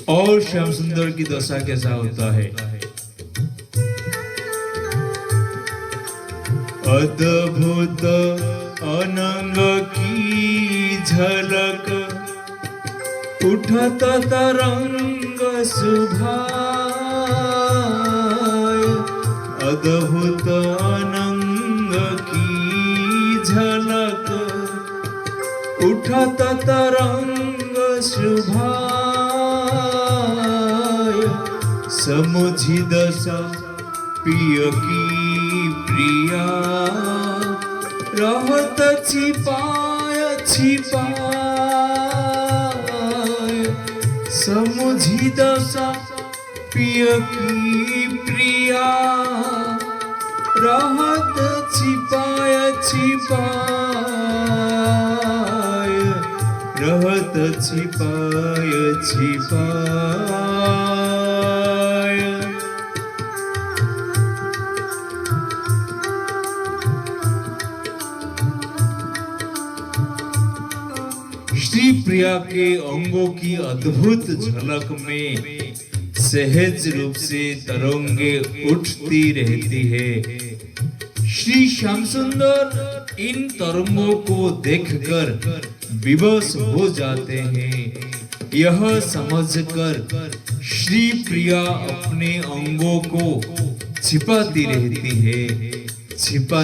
और श्याम सुंदर की दशा कैसा होता है। अद्भुत अनंग की झलक, उठत तरंग सुभाय। अद्भुत अनंग की झलक, उठत तरंग सुभाय। समुझी दशा पिय की प्रिया, रहत छिपाय छिपाय। समुझी दशा पिय की प्रिया, रहत छिपाय छिपाय। रहत छिपाय छिपाय। श्री प्रिया के अंगों की अद्भुत झलक में सहज रूप से तरंगे उठती रहती है। श्री श्याम सुंदर इन तरंगों को देखकर विवश हो जाते हैं। यह समझकर श्री प्रिया अपने अंगों को छिपाती रहती है। छिपा